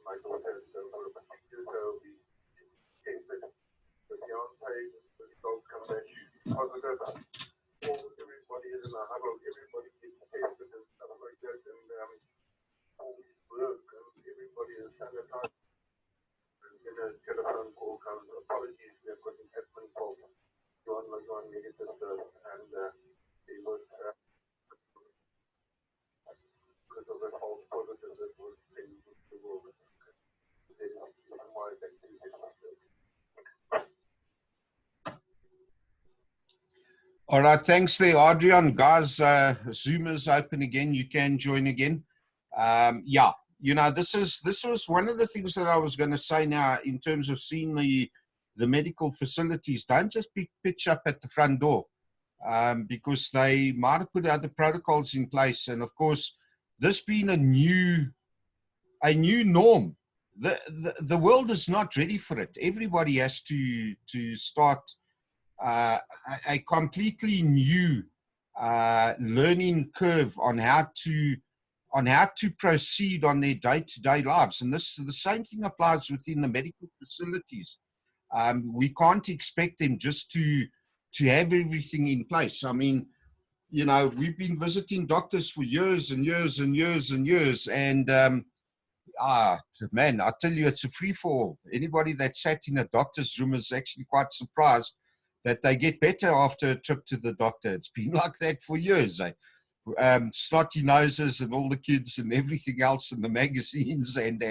my daughter is over 6 years, so we tested the fiance, the results come back positive. Everybody is in a huddle, everybody gets tested and stuff like that, and all this work, and everybody is sanitized. And then a telephone call comes, apologies, we have got an admin fault. You're on negative first, and it was because of the false positive that was sent to the world. All right, thanks there, Adrian. Guys, Zoom is open again. You can join again. Yeah, you know, this was one of the things that I was going to say now in terms of seeing the medical facilities. Don't just pitch up at the front door because they might have put other protocols in place. And of course, this being a new norm, the world is not ready for it. Everybody has to start a completely new learning curve on how to proceed on their day-to-day lives. And the same thing applies within the medical facilities. We can't expect them just to have everything in place. I mean, you know, we've been visiting doctors for years and years and years and years, and man, I tell you, it's a free-for-all. Anybody that sat in a doctor's room is actually quite surprised that they get better after a trip to the doctor. It's been like that for years. Snotty noses and all the kids and everything else in the magazines and.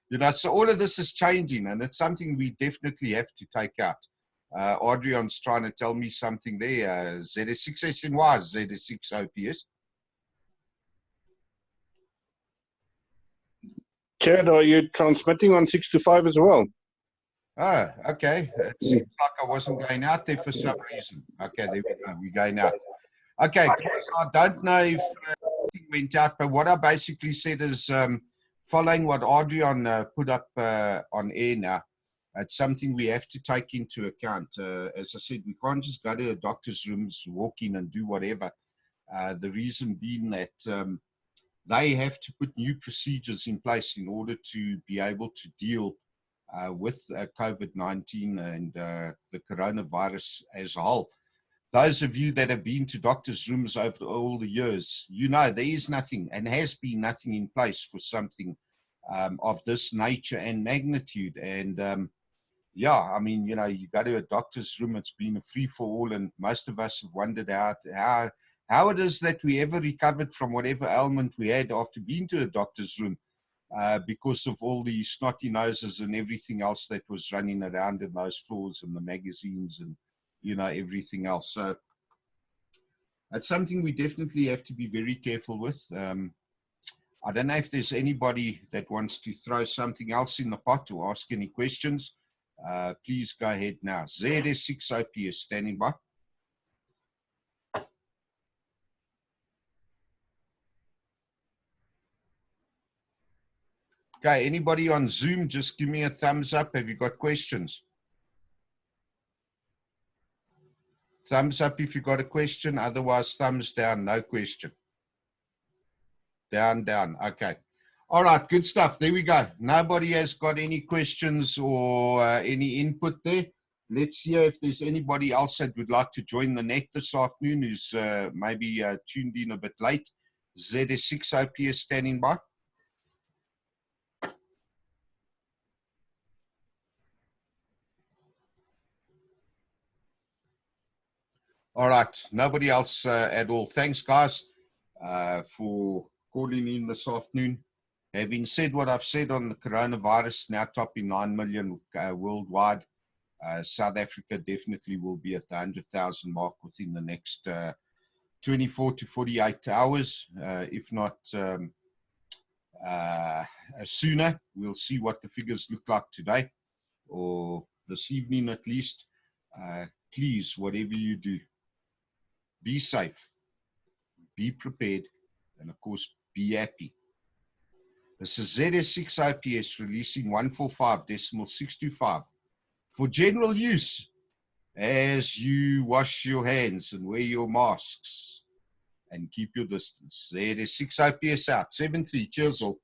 You know, so all of this is changing, and it's something we definitely have to take out. Adrian's trying to tell me something there. ZS6SNY, ZS6OPS. Chad, are you transmitting on 6 to 5 as well? Oh, okay. It seems like I wasn't going out there for some reason. Okay, there we go. We're going out. Okay, guys, I don't know if anything went out, but what I basically said is following what Adrian put up on air now, it's something we have to take into account. As I said, we can't just go to a doctor's rooms, walk in and do whatever. The reason being that they have to put new procedures in place in order to be able to deal with COVID-19 and the coronavirus as a whole. Those of you that have been to doctors' rooms over all the years, you know there is nothing and has been nothing in place for something of this nature and magnitude. And yeah, I mean, you know, you go to a doctor's room, it's been a free-for-all, and most of us have wondered how it is that we ever recovered from whatever ailment we had after being to a doctor's room. Because of all the snotty noses and everything else that was running around in those floors and the magazines and, you know, everything else. So that's something we definitely have to be very careful with. I don't know if there's anybody that wants to throw something else in the pot or ask any questions. Please go ahead now. ZS6OPS standing by. Okay, anybody on Zoom, just give me a thumbs up. Have you got questions? Thumbs up if you got a question. Otherwise, thumbs down, no question. Down, down. Okay. All right, good stuff. There we go. Nobody has got any questions or any input there. Let's hear if there's anybody else that would like to join the net this afternoon who's maybe tuned in a bit late. ZS6OPS standing by. All right, nobody else at all. Thanks, guys, for calling in this afternoon. Having said what I've said on the coronavirus, now topping 9 million worldwide, South Africa definitely will be at the 100,000 mark within the next 24 to 48 hours, if not sooner. We'll see what the figures look like today or this evening at least. Please, whatever you do, be safe, be prepared, and of course, be happy. This is ZS6OPS releasing 145.625 for general use as you wash your hands and wear your masks and keep your distance. ZS6OPS out. 7-3. Cheers all.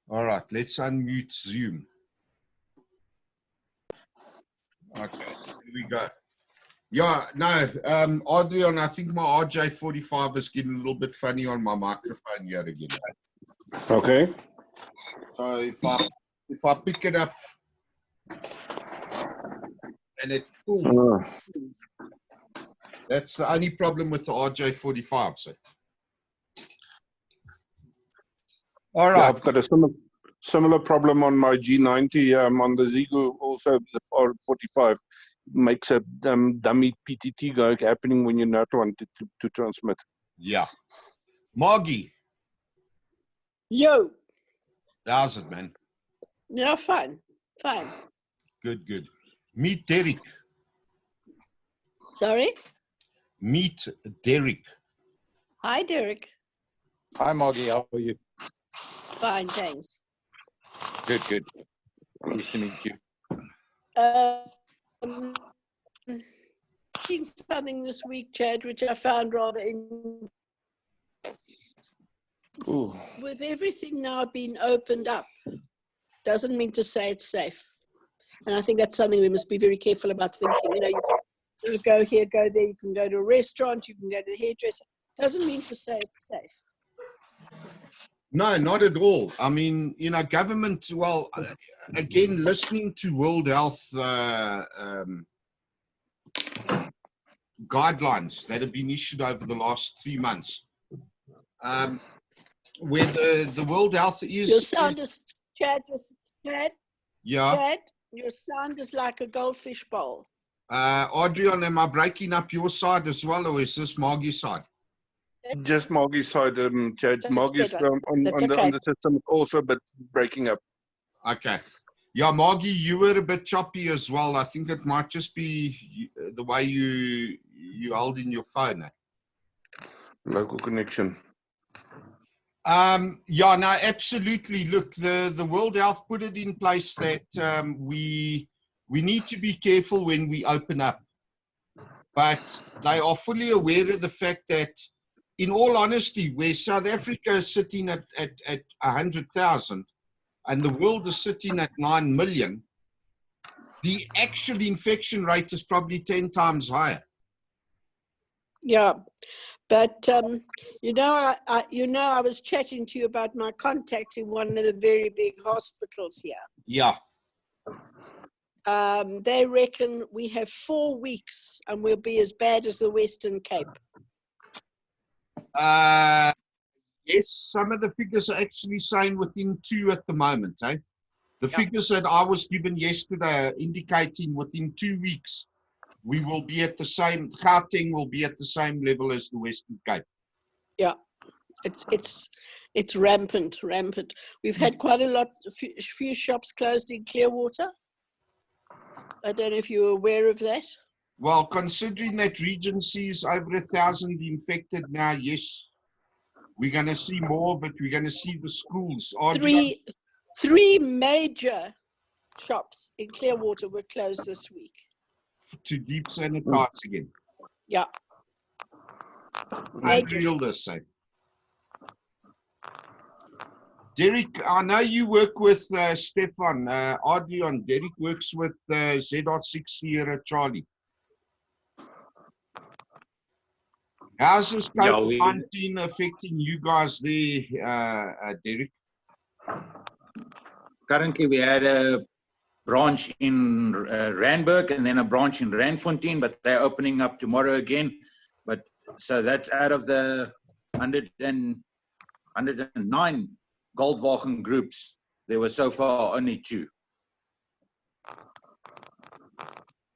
All right, let's unmute Zoom. Okay, here we go. Yeah, no, Adrian, I think my RJ45 is getting a little bit funny on my microphone here again. Okay. So if I pick it up and it pulls, that's the only problem with the RJ45. So. All right. Yeah, I've got a similar problem on my G90. On the Zigo, also the 45 makes a dummy PTT go happening when you not want it to transmit. Yeah. Margie, Yo. how's it, man? Yeah, fine. Good, good. Meet Derek. Sorry? Meet Derek. Hi, Derek. Hi, Margie. How are you? Fine, thanks. Good, good. Pleased to meet you. Seeing something this week, Chad, which I found rather interesting. Ooh. With everything now being opened up, doesn't mean to say it's safe. And I think that's something we must be very careful about thinking. You know, you go here, go there, you can go to a restaurant, you can go to the hairdresser. Doesn't mean to say it's safe. No, not at all. I mean, you know, government, well, again, listening to World Health guidelines that have been issued over the last 3 months, where the World Health is... Your sound is, Chad, yeah. Chad, your sound is like a goldfish bowl. Adrian, am I breaking up your side as well, or is this Margie's side? Just Margie's side, Chad. That's Margie's better. on okay. the system also, but breaking up. Okay. Yeah, Margie, you were a bit choppy as well. I think it might just be the way you held in your phone. Local connection. Yeah, no, absolutely. Look, the World Health put it in place that we need to be careful when we open up. But they are fully aware of the fact that, in all honesty, where South Africa is sitting at 100,000 and the world is sitting at 9 million, the actual infection rate is probably 10 times higher. Yeah, but you know, I was chatting to you about my contact in one of the very big hospitals here. Yeah. They reckon we have 4 weeks and we'll be as bad as the Western Cape. Yes, some of the figures are actually saying within 2 at the moment. Eh? The figures that I was given yesterday are indicating within 2 weeks we will be at the same, Gauteng will be at the same level as the Western Cape. Yeah, it's rampant. We've had quite a few shops closed in Clearwater. I don't know if you're aware of that. Well, considering that Regency is over 1,000 infected now, yes, we're going to see more of it. We're going to see the schools. Three major shops in Clearwater were closed this week. To deep sanitize again. Yeah. Unreal, they say. Derek, I know you work with Stefan. Adrian, Derek works with Z.6 Sierra Charlie. How's this COVID-19 affecting you guys there, Derek? Currently, we had a branch in Randburg and then a branch in Randfontein, but they're opening up tomorrow again. But so that's out of the 109 Goldwagen groups. There were so far only 2.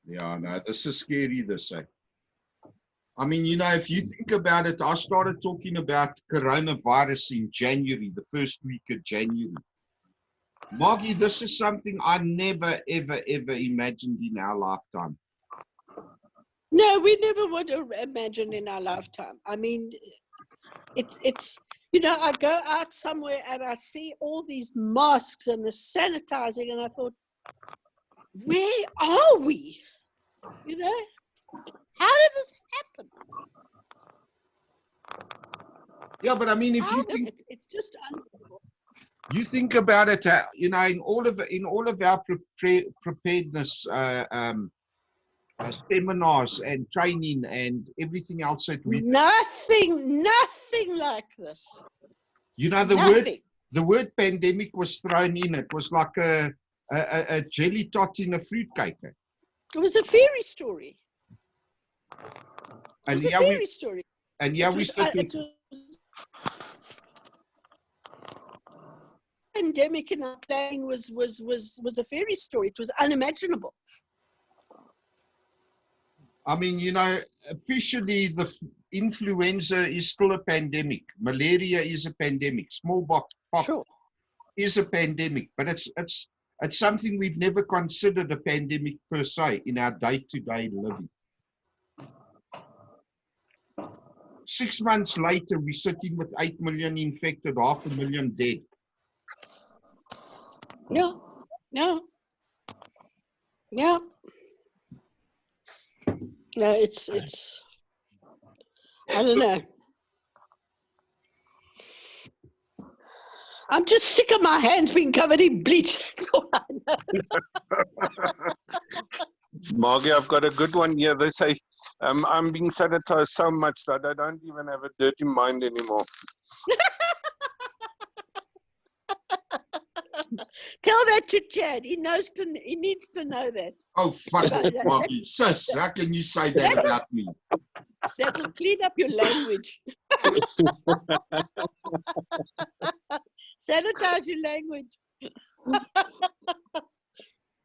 Yeah, no, this is scary, this. I mean, you know, if you think about it, I started talking about coronavirus in January, the first week of January. Margie, this is something I never, ever, ever imagined in our lifetime. No, we never would have imagined in our lifetime. I mean, it's you know, I go out somewhere and I see all these masks and the sanitizing, and I thought, where are we? You know, how did this happen? Yeah, but I mean, if you think... It's just unbelievable. You think about it, you know, in all of our preparedness seminars and training and everything else that we, Nothing like this. you know, the word pandemic was thrown in. It was like a jelly tot in a fruitcake. It was a fairy story. It was a fairy story. And yeah, we pandemic in our planning was a fairy story. It was unimaginable. I mean, you know, officially the influenza is still a pandemic. Malaria is a pandemic. Smallpox is a pandemic, but it's something we've never considered a pandemic per se in our day-to-day living. 6 months later, we're sitting with 8 million infected, 500,000 dead. No. No, it's I don't know. I'm just sick of my hands being covered in bleach. That's all I know. Margie, I've got a good one here. They say, I'm being sanitized so much that I don't even have a dirty mind anymore. Tell that to Chad. He needs to know that. Oh, fuck it, Margie. Sis, how can you say that about me? That'll clean up your language. Sanitize your language.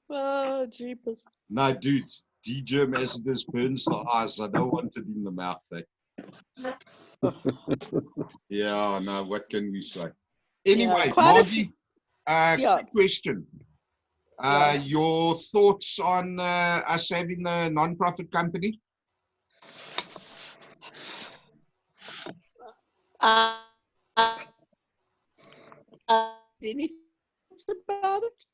Oh, jeepers. No, dude. D-germ as it is burns the eyes. I don't want it in the mouth. Yeah, no, what can we say? Anyway, Margie, quick question. Your thoughts on us having a non-profit company? Anything about it,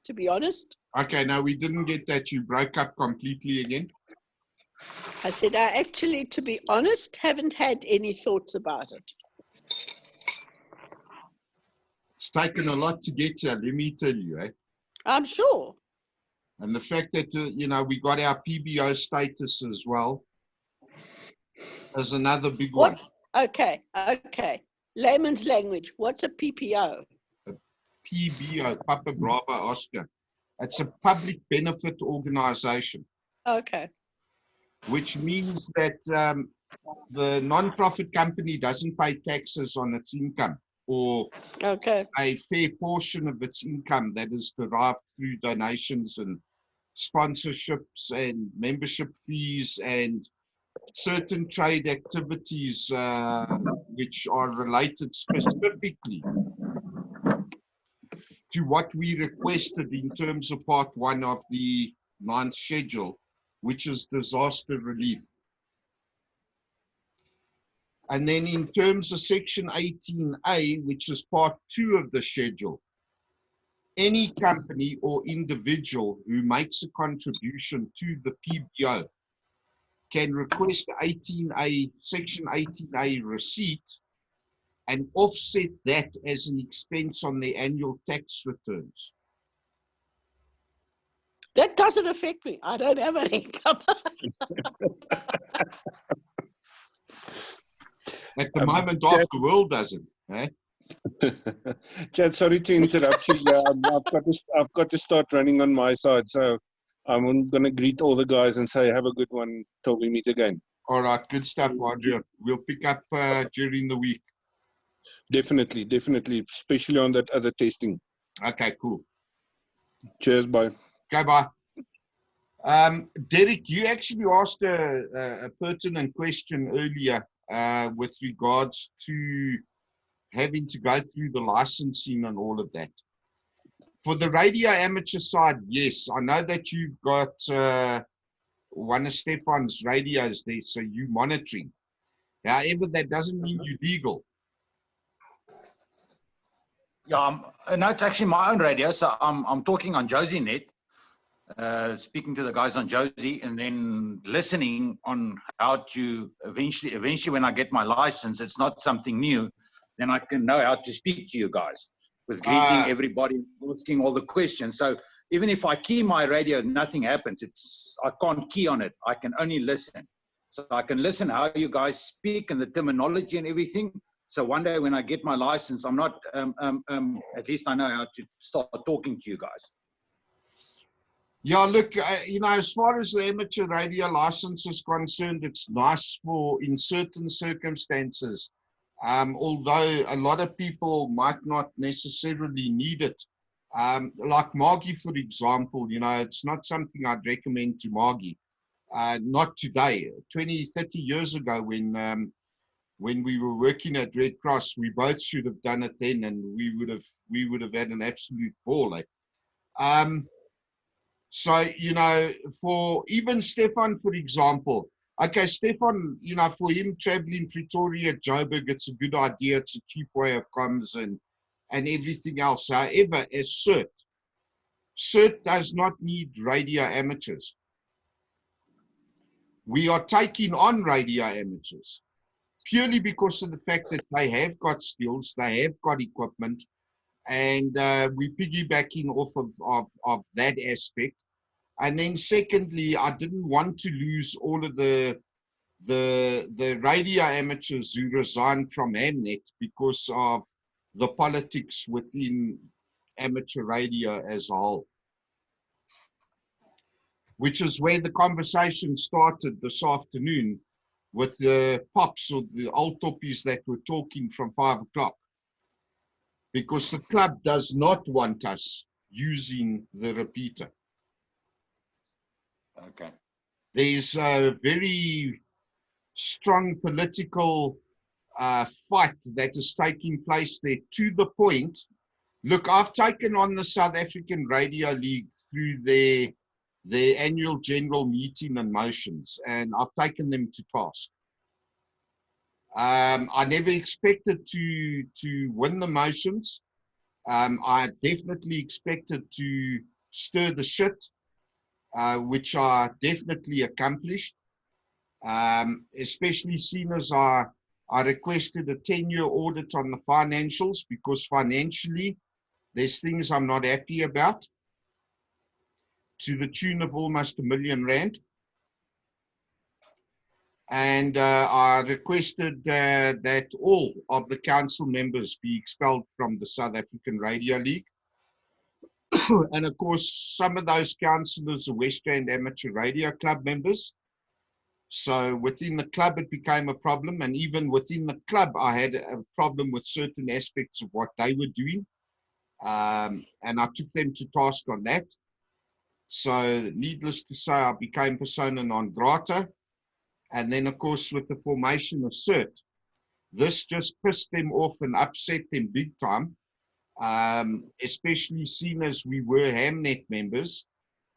to be honest? Okay, now we didn't get that. You broke up completely again. I said, I actually, to be honest, haven't had any thoughts about it. It's taken a lot to get here, let me tell you, eh? I'm sure. And the fact that, you know, we got our PBO status as well is another big one. Okay. Layman's language. What's a PPO? A PBO, Papa Bravo Oscar. It's a public benefit organization. Okay. Which means that the non-profit company doesn't pay taxes on its income, or a fair portion of its income that is derived through donations and sponsorships and membership fees and certain trade activities which are related specifically to what we requested in terms of part 1 of the 9th schedule, which is disaster relief. And then in terms of section 18A, which is part 2 of the schedule, any company or individual who makes a contribution to the PBO can request section 18A receipt and offset that as an expense on their annual tax returns. That doesn't affect me. I don't have an income. At the moment, half the world doesn't. Eh? Chad, sorry to interrupt you. I've got to start running on my side. So I'm going to greet all the guys and say, have a good one till we meet again. All right. Good stuff, Adrian. We'll pick up during the week. Definitely. Especially on that other testing. Okay, cool. Cheers. Bye. Okay, bye. Derek, you actually asked a pertinent question earlier with regards to having to go through the licensing and all of that. For the radio amateur side, yes, I know that you've got one of Stefan's radios there, so you're monitoring. However, that doesn't mean you're legal. Yeah, no, it's actually my own radio, so I'm talking on Josie Net, speaking to the guys on Josie, and then listening on how to eventually when I get my license, it's not something new, then I can know how to speak to you guys with greeting everybody, asking all the questions. So even if I key my radio, nothing happens. I can't key on it. I can only listen. So I can listen how you guys speak and the terminology and everything. So one day when I get my license, I'm not, at least I know how to start talking to you guys. Yeah, look, you know, as far as the amateur radio license is concerned, it's nice for in certain circumstances. Although a lot of people might not necessarily need it. Like Margie, for example, you know, it's not something I'd recommend to Margie. Not today. 20, 30 years ago when we were working at Red Cross, we both should have done it then, and we would have had an absolute ball. So, you know, for even Stefan, for example, okay, Stefan, you know, for him traveling Pretoria, Joburg, it's a good idea. It's a cheap way of comms and everything else. However, as CERT does not need radio amateurs. We are taking on radio amateurs purely because of the fact that they have got skills, they have got equipment, and we're piggybacking off of that aspect. And then secondly, I didn't want to lose all of the radio amateurs who resigned from Hamnet because of the politics within amateur radio as a whole. Which is where the conversation started this afternoon with the pops or the old toppies that were talking from 5 o'clock. Because the club does not want us using the repeater. Okay. There's a very strong political fight that is taking place there, to the point. Look, I've taken on the South African Radio League through their annual general meeting and motions, and I've taken them to task. I never expected to win the motions. I definitely expected to stir the shit, which I definitely accomplished. Especially seen as I requested a 10-year audit on the financials, because financially there's things I'm not happy about, to the tune of almost R1 million. And I requested that all of the council members be expelled from the South African Radio League. And of course, some of those councillors are West Rand Amateur Radio Club members. So within the club, it became a problem. And even within the club, I had a problem with certain aspects of what they were doing. And I took them to task on that. So needless to say, I became persona non grata. And then, of course, with the formation of CERT, this just pissed them off and upset them big time, especially seen as we were Hamnet members,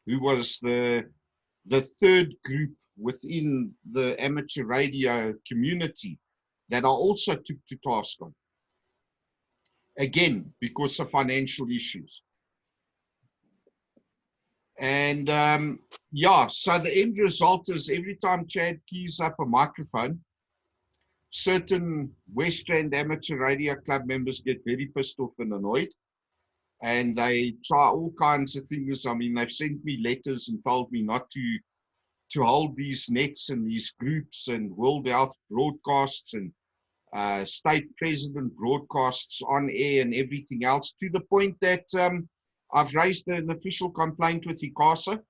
who was the third group within the amateur radio community that I also took to task on. Again, because of financial issues. And yeah, so the end result is every time Chad keys up a microphone, certain West Rand Amateur Radio Club members get very pissed off and annoyed. And they try all kinds of things. I mean, they've sent me letters and told me not to hold these nets and these groups and World Health broadcasts and state president broadcasts on air and everything else, to the point that I've raised an official complaint with ICASA,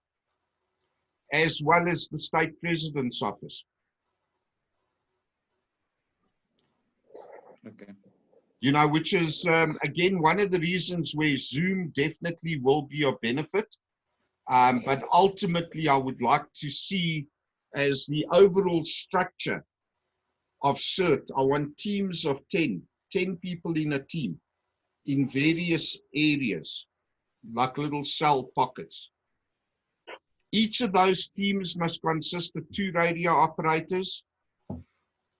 as well as the state president's office. Okay. You know, which is, again, one of the reasons where Zoom definitely will be of benefit. But ultimately, I would like to see as the overall structure of CERT, I want teams of 10 people in a team in various areas, like little cell pockets. Each of those teams must consist of 2 radio operators,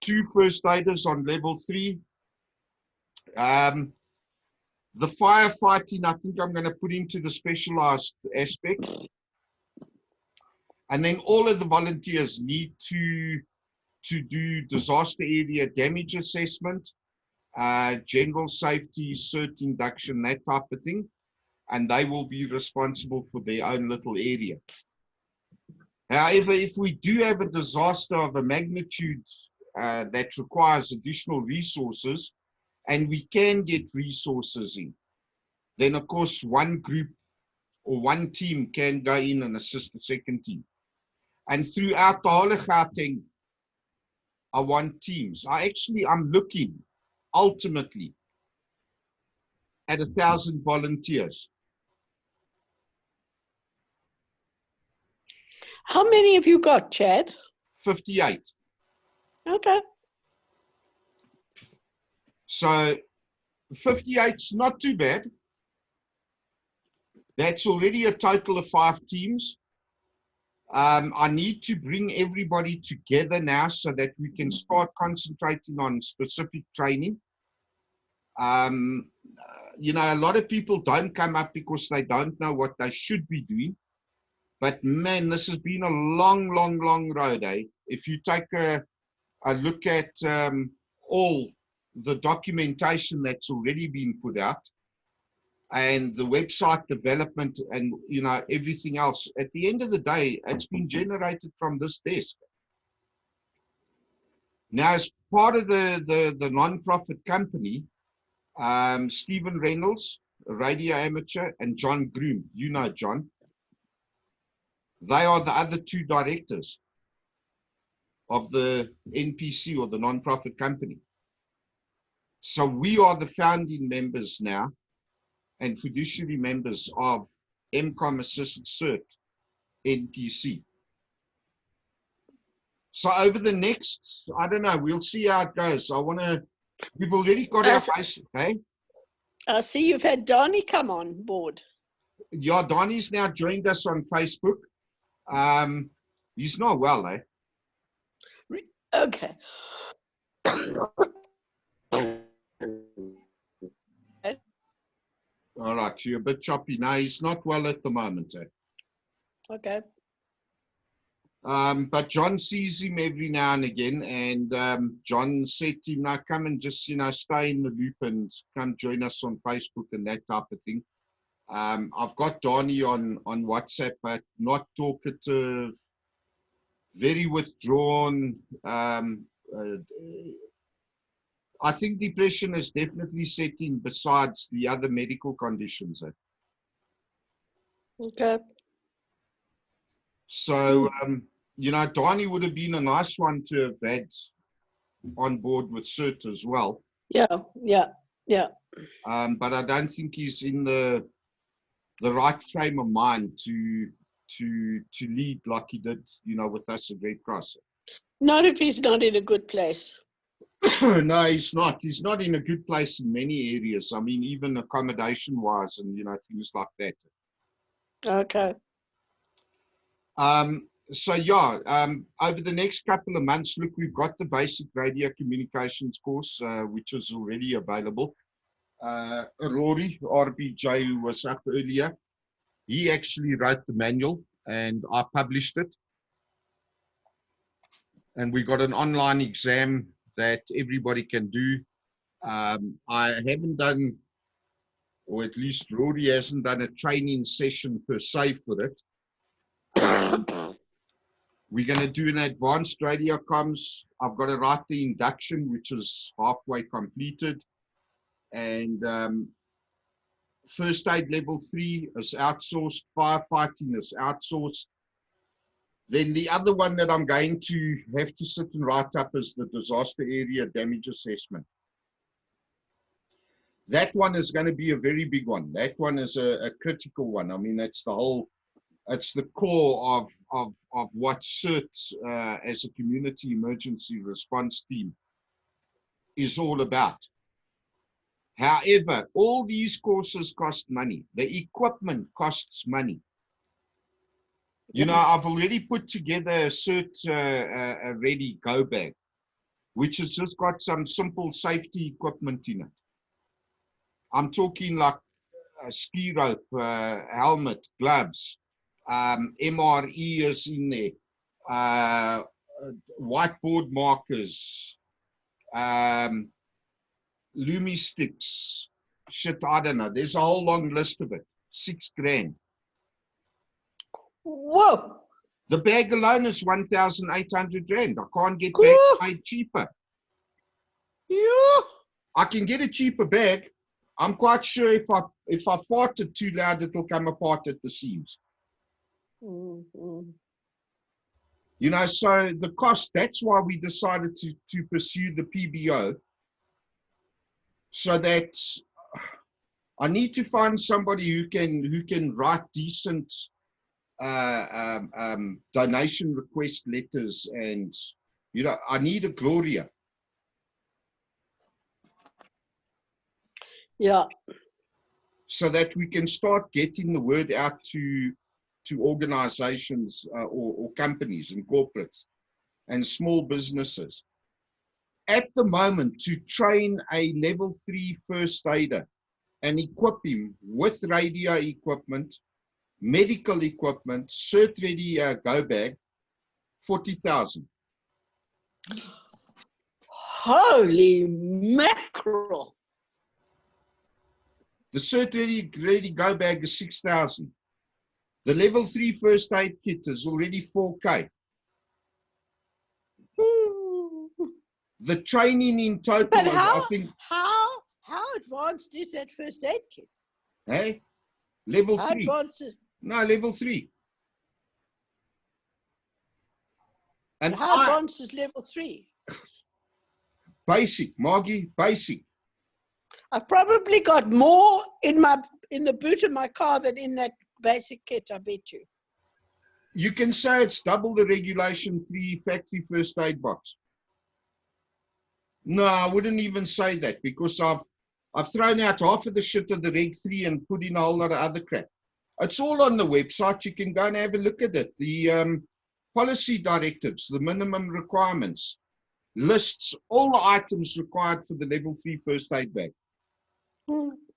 2 first aiders on level 3. The firefighting, I think I'm going to put into the specialized aspect. And then all of the volunteers need to do disaster area damage assessment, general safety, cert induction, that type of thing. And they will be responsible for their own little area. However, if we do have a disaster of a magnitude that requires additional resources, and we can get resources in, then of course one group or one team can go in and assist the second team. And throughout the whole of Gauteng, I want teams. I'm looking ultimately at 1,000 volunteers. How many have you got, Chad? 58. Okay. So 58's not too bad. That's already a total of 5 teams. I need to bring everybody together now so that we can start concentrating on specific training. You know, a lot of people don't come up because they don't know what they should be doing. But man, this has been a long, long, long road, eh? If you take a look at all the documentation that's already been put out and the website development and, you know, everything else, at the end of the day, it's been generated from this desk. Now, as part of the non-profit company, Stephen Reynolds, a radio amateur, and John Groom, you know John, they are the other 2 directors of the NPC, or the non-profit company. So we are the founding members now and fiduciary members of MCOM Assisted Cert NPC. So over the next, I don't know, we'll see how it goes. We've already got our basic, hey? I see you've had Donnie come on board. Yeah, Donnie's now joined us on Facebook. He's not well, eh? Okay. All right, you're a bit choppy. No, he's not well at the moment, eh? Okay. But John sees him every now and again, and John said to him, now come and just, you know, stay in the loop and come join us on Facebook and that type of thing. I've got Donnie on WhatsApp, but not talkative, very withdrawn. I think depression is definitely setting besides the other medical conditions. Okay. So, you know, Donnie would have been a nice one to have had on board with CERT as well. Yeah, yeah, yeah. But I don't think he's in the right frame of mind to lead like he did, you know, with us at Red Cross. Not if he's not in a good place. No, he's not. He's not in a good place in many areas. I mean, even accommodation-wise and, you know, things like that. Okay. So, yeah, over the next couple of months, look, we've got the basic radio communications course, which is already available. Rory, RBJ, who was up earlier, he actually wrote the manual and I published it. And we got an online exam that everybody can do. I haven't done, or at least Rory hasn't done a training session per se for it. We're going to do an advanced radio comms. I've got to write the induction, which is halfway completed. And first aid level 3 is outsourced. Firefighting is outsourced. Then the other one that I'm going to have to sit and write up is the disaster area damage assessment. That one is going to be a very big one. That one is a critical one. I mean, that's the whole, it's the core of what CERT as a community emergency response team is all about. However, all these courses cost money. The equipment costs money. You know, I've already put together a CERT ready go bag, which has just got some simple safety equipment in it. I'm talking like a ski rope, helmet, gloves, MRE is in there, whiteboard markers, Lumi sticks. Shit, I don't know. There's a whole long list of it. 6 grand. Whoa. The bag alone is 1,800 rand. I can't get Cool. bags made cheaper. Yeah. I can get a cheaper bag. I'm quite sure if I fart it too loud, it'll come apart at the seams. Mm-hmm. You know, so the cost, that's why we decided to pursue the PBO. So that I need to find somebody who can write decent donation request letters, and you know, I need a Gloria. Yeah. So that we can start getting the word out to organizations or companies and corporates and small businesses. At the moment, to train a level 3 first aider and equip him with radio equipment, medical equipment, cert ready go bag, 40,000. Holy mackerel. The cert ready go bag is 6,000. The level 3 first aid kit is already 4K. The training in total, But I think, how advanced is that first aid kit? hey, level How 3. advanced is, No, level 3. And how advanced is level 3? Basic, Margie, basic. I've probably got more in the boot of my car than in that basic kit, I bet you. You can say it's double the regulation 3 factory first aid box. No, I wouldn't even say that, because I've thrown out half of the shit of the Reg 3 and put in a whole lot of other crap. It's all on the website. You can go and have a look at it. The policy directives, the minimum requirements, lists all the items required for the level 3 first aid bag.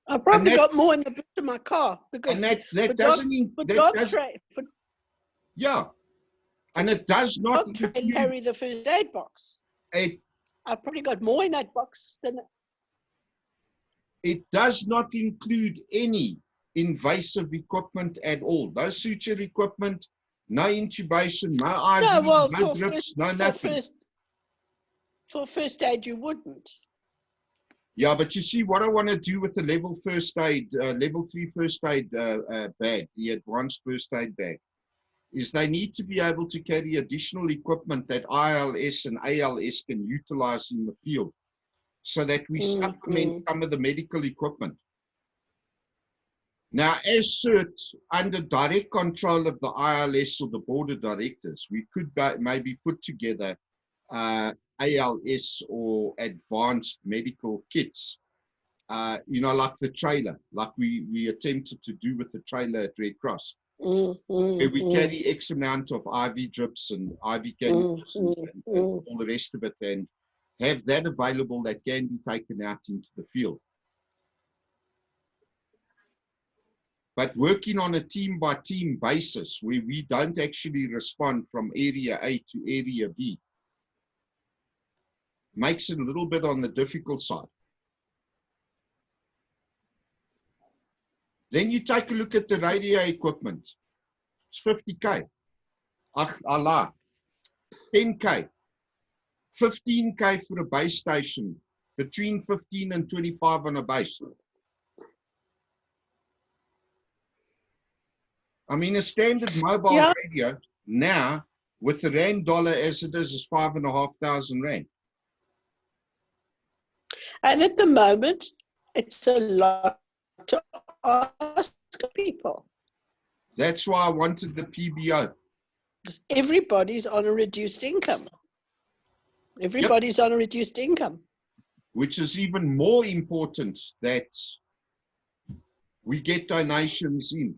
I probably got more in the boot of my car, because and that doesn't yeah, and it does not carry the first aid box. I've probably got more in that box than it does not include any invasive equipment at all. No suture equipment, no intubation, no IV, no drips, no nothing. For first aid, you wouldn't. Yeah, but you see, what I want to do with the level 3 first aid bag, the advanced first aid bag, is they need to be able to carry additional equipment that ILS and ALS can utilize in the field, so that we supplement some of the medical equipment. Now, as CERT, under direct control of the ILS or the board of directors, we could maybe put together ALS or advanced medical kits, you know, like the trailer, like we attempted to do with the trailer at Red Cross, where we carry X amount of IV drips and IV cannulas and all the rest of it, and have that available that can be taken out into the field. But working on a team-by-team basis, where we don't actually respond from area A to area B, makes it a little bit on the difficult side. Then you take a look at the radio equipment. It's 50K. Allah. 10K. 15K for a base station. Between 15 and 25 on a base. I mean, a standard mobile radio now, with the rand dollar as it is 5,500 rand. And at the moment, it's a lot to ask people. That's why I wanted the PBO. Because everybody's on a reduced income. Everybody's on a reduced income. Which is even more important, that we get donations in.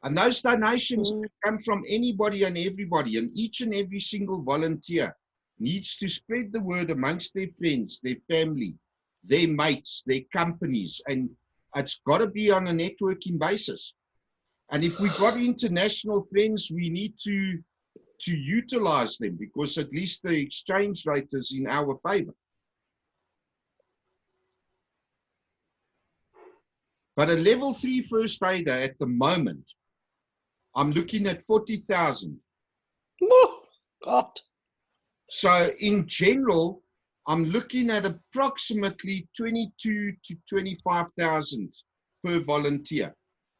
And those donations come from anybody and everybody, and each and every single volunteer needs to spread the word amongst their friends, their family, their mates, their companies, and it's got to be on a networking basis. And if we've got international friends, we need to utilize them, because at least the exchange rate is in our favor. But a level 3 first aider at the moment, I'm looking at 40,000. Oh, God. So in general, I'm looking at approximately 22 to 25,000 per volunteer.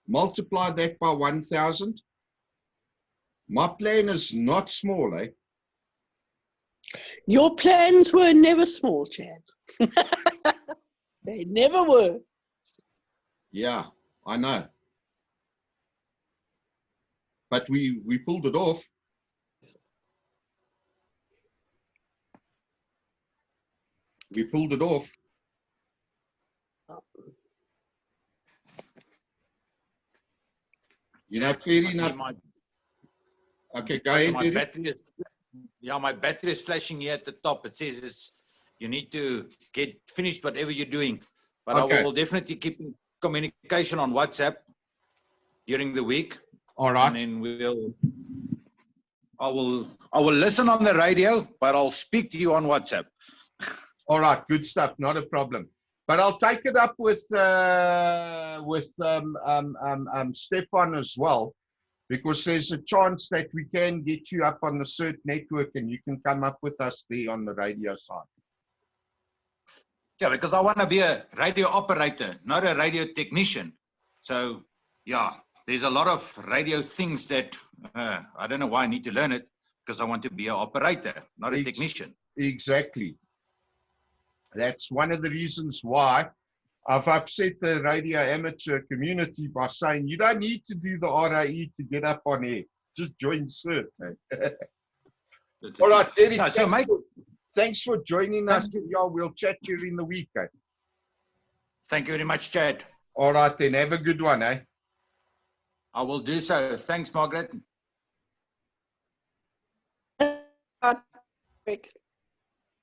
Multiply that by 1,000. My plan is not small, eh? Your plans were never small, Chad. They never were. Yeah, I know. But we pulled it off. We pulled it off. You know, fair enough. Okay, go ahead, My Eddie. battery is, yeah, my battery is flashing here at the top. It says you need to get finished whatever you're doing. But Okay. I will definitely keep in communication on WhatsApp during the week. All right. And then I will listen on the radio, but I'll speak to you on WhatsApp. All right, good stuff. Not a problem. But I'll take it up with Stefan as well, because there's a chance that we can get you up on the CERT network and you can come up with us there on the radio side. Yeah, because I want to be a radio operator, not a radio technician. So, yeah, there's a lot of radio things that I don't know why I need to learn it, because I want to be an operator, not a technician. Exactly. That's one of the reasons why I've upset the radio amateur community by saying you don't need to do the RAE to get up on air. Just join CERT. Eh? All right, Eddie, No, so thanks for joining us. Yeah, we'll chat during the week. Eh? Thank you very much, Chad. All right, then. Have a good one, eh? I will do so. Thanks, Margaret.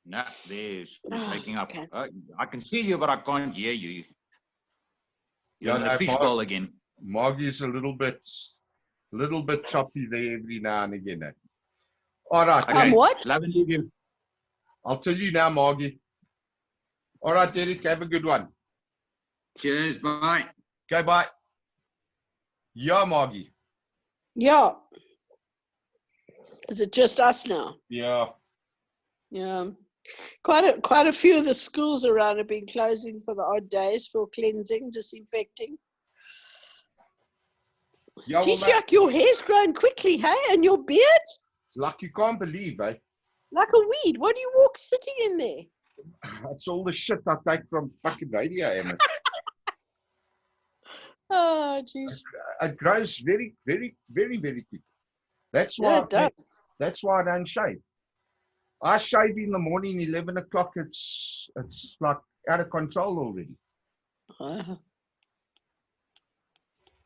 No, there's breaking up. Okay. I can see you, but I can't hear you. You're in the no, fishbowl again. Margie's a little bit choppy there every now and again. Eh? All right. Okay. What? Love and leave you. I'll tell you now, Margie. All right, Derek, have a good one. Cheers, bye. Okay, bye. Yeah, Margie. Yeah. Is it just us now? Yeah. Yeah. Quite a few of the schools around have been closing for the odd days for cleansing, disinfecting. Yeah, Geez, Jack, your hair's grown quickly, hey? And your beard? Like you can't believe, eh? Like a weed. What do you walk sitting in there? That's all the shit I take from fucking radio, Emma. Oh, jeez. It grows very, very, very, very quick. That's why. Yeah, it does. That's why I don't shave. I shave in the morning, 11 o'clock. It's like out of control already.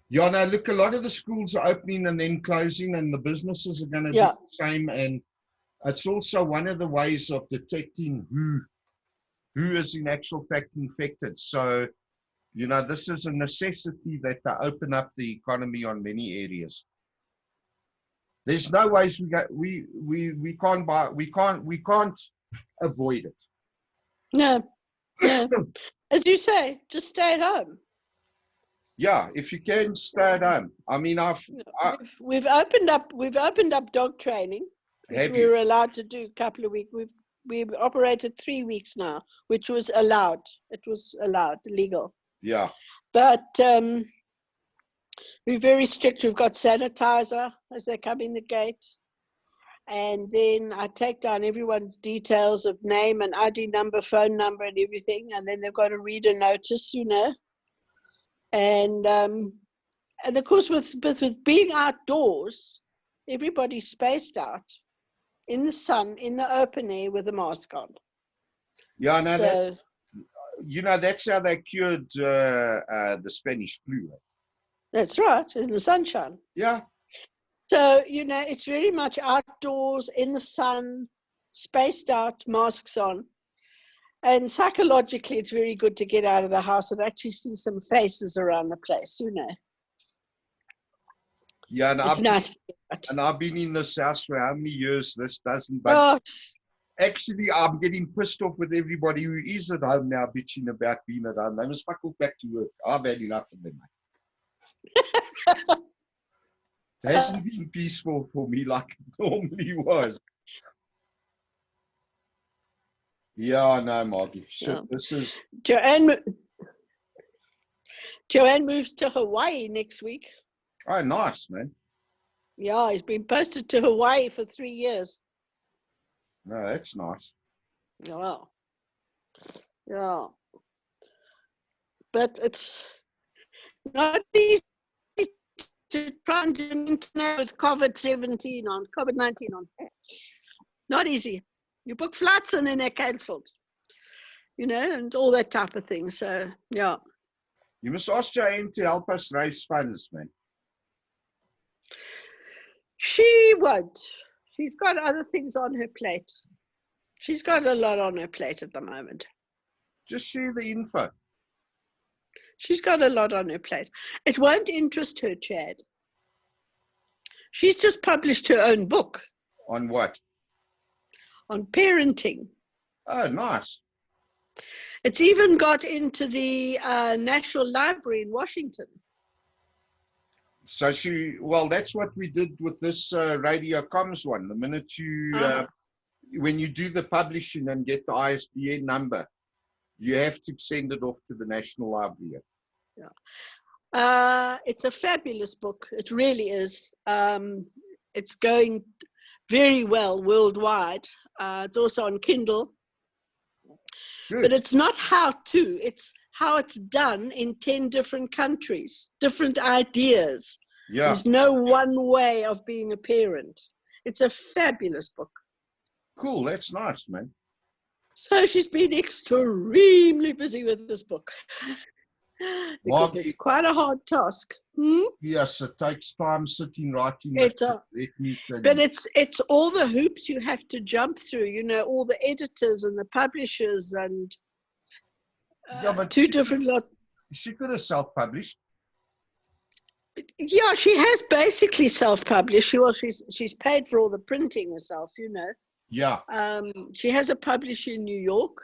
Yeah, no, look, a lot of the schools are opening and then closing, and the businesses are going to do the same. And it's also one of the ways of detecting who is in actual fact infected. So, you know, this is a necessity that they open up the economy on many areas. There's no ways we can't avoid it. No. As you say, just stay at home. Yeah, if you can, stay at home. I mean, we've opened up dog training, which we were allowed to do a couple of weeks. We've operated 3 weeks now, which was allowed. It was allowed, legal. Yeah. But we're very strict. We've got sanitizer as they come in the gate. And then I take down everyone's details of name and ID number, phone number and everything. And then they've got to read a notice, you know. And of course, with being outdoors, everybody's spaced out in the sun, in the open air with a mask on. Yeah, no, so, that's how they cured the Spanish flu. That's right, in the sunshine. Yeah. So, it's very much outdoors, in the sun, spaced out, masks on. And psychologically, it's very good to get out of the house and actually see some faces around the place, Yeah, and it's nice. And I've been in this house for how many years? This doesn't. Oh, Actually, I'm getting pissed off with everybody who is at home now, bitching about being at home. They must fuck off back to work. I've had enough of them, mate. It hasn't been peaceful for me like it normally was. Yeah, no, Margie. Shit, this is... Joanne moves to Hawaii next week. Oh, nice, man. Yeah, he's been posted to Hawaii for 3 years. No, that's nice. Yeah. Yeah. But it's not easy to try and do an internet with COVID-19 on. Not easy. You book flights and then they're cancelled. You know, and all that type of thing. So, yeah. You must ask Joanne to help us raise funds, man. She won't. She's got other things on her plate. She's got a lot on her plate at the moment. Just share the info. She's got a lot on her plate. It won't interest her, Chad. She's just published her own book. On what? On parenting. Oh, nice. It's even got into the National Library in Washington. So well, that's what we did with this Radio Comms one. The minute you, when you do the publishing and get the ISBN number, you have to send it off to the National Library. Yeah. It's a fabulous book. It really is. It's going very well worldwide. It's also on Kindle. Good. But it's not how to, it's how it's done in 10 different countries, different ideas. Yeah. There's no one way of being a parent. It's a fabulous book. Cool, that's nice, man. So she's been extremely busy with this book. Because Margie, it's quite a hard task. Yes, it takes time sitting writing. But it's all the hoops you have to jump through, you know, all the editors and the publishers and two different lots. She could have self-published. Yeah, she has basically self-published. Well, she's paid for all the printing herself, you know. Yeah. She has a publisher in New York.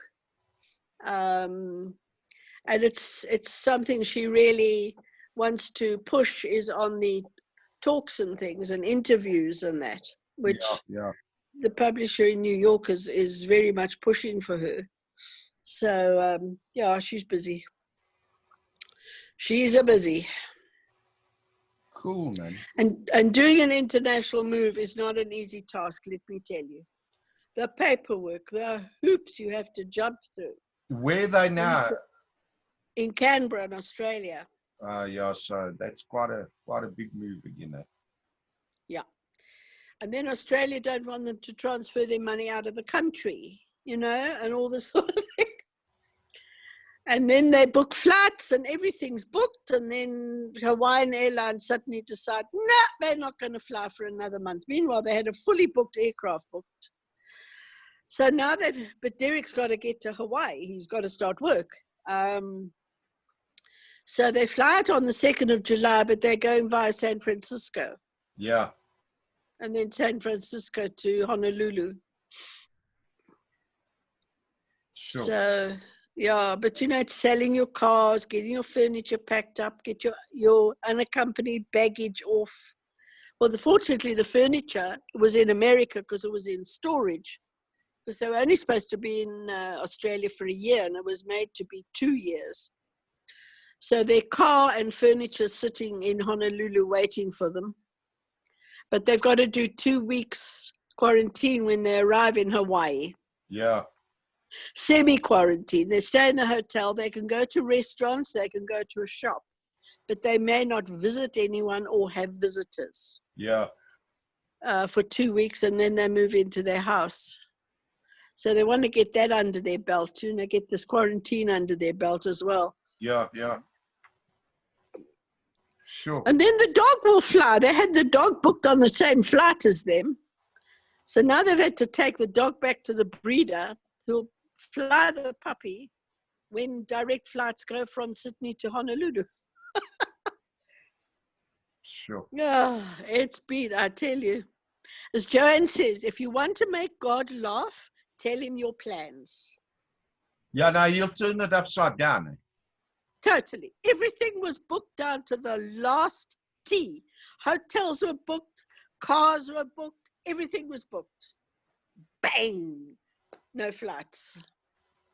And it's something she really wants to push is on the talks and things and interviews and that, which the publisher in New York is very much pushing for her. So, yeah, she's busy. She's a busy. Cool, man. And doing an international move is not an easy task, let me tell you. The paperwork, the hoops you have to jump through. Where are they now? In Canberra, in Australia. Yeah, so that's quite a big move again. Yeah. And then Australia don't want them to transfer their money out of the country, you know, and all this sort of thing. And then they book flights and everything's booked. And then Hawaiian Airlines suddenly decide, no, they're not going to fly for another month. Meanwhile, they had a fully booked aircraft booked. So now but Derek's got to get to Hawaii. He's got to start work. So they fly out on the 2nd of July, but they're going via San Francisco. Yeah. And then San Francisco to Honolulu. Sure. So, yeah, but you know, it's selling your cars, getting your furniture packed up, get your unaccompanied baggage off. Well, fortunately, the furniture was in America because it was in storage. Because they were only supposed to be in Australia for a year, and it was made to be 2 years. So their car and furniture sitting in Honolulu waiting for them. But they've got to do 2 weeks quarantine when they arrive in Hawaii. Yeah. Semi-quarantine. They stay in the hotel. They can go to restaurants. They can go to a shop. But they may not visit anyone or have visitors. Yeah. For 2 weeks, and then they move into their house. So they want to get that under their belt, you know, get this quarantine under their belt as well. Yeah, yeah. Sure. And then the dog will fly. They had the dog booked on the same flight as them. So now they've had to take the dog back to the breeder who'll fly the puppy when direct flights go from Sydney to Honolulu. Sure. Yeah, it's been, I tell you. As Joanne says, if you want to make God laugh, Tell him your plans. Yeah, no, he'll turn it upside down. Eh? Totally. Everything was booked down to the last T. Hotels were booked, cars were booked, everything was booked. Bang! No flights.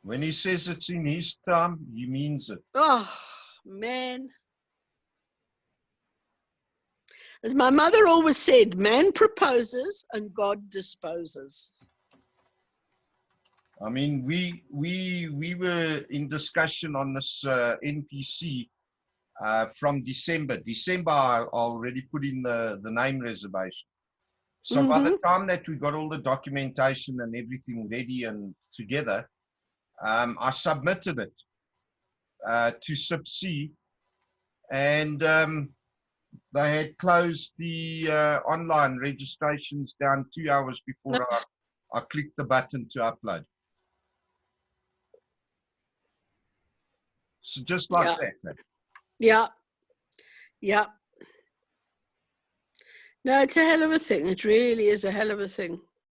When he says it's in his time, he means it. Oh, man. As my mother always said, man proposes and God disposes. I mean, we were in discussion on this NPC from December. December, I already put in the name reservation. So by the time that we got all the documentation and everything ready and together, I submitted it to SIPC, and they had closed the online registrations down 2 hours before I clicked the button to upload. So just like that. Yeah. Yeah. No, it's a hell of a thing. It really is a hell of a thing.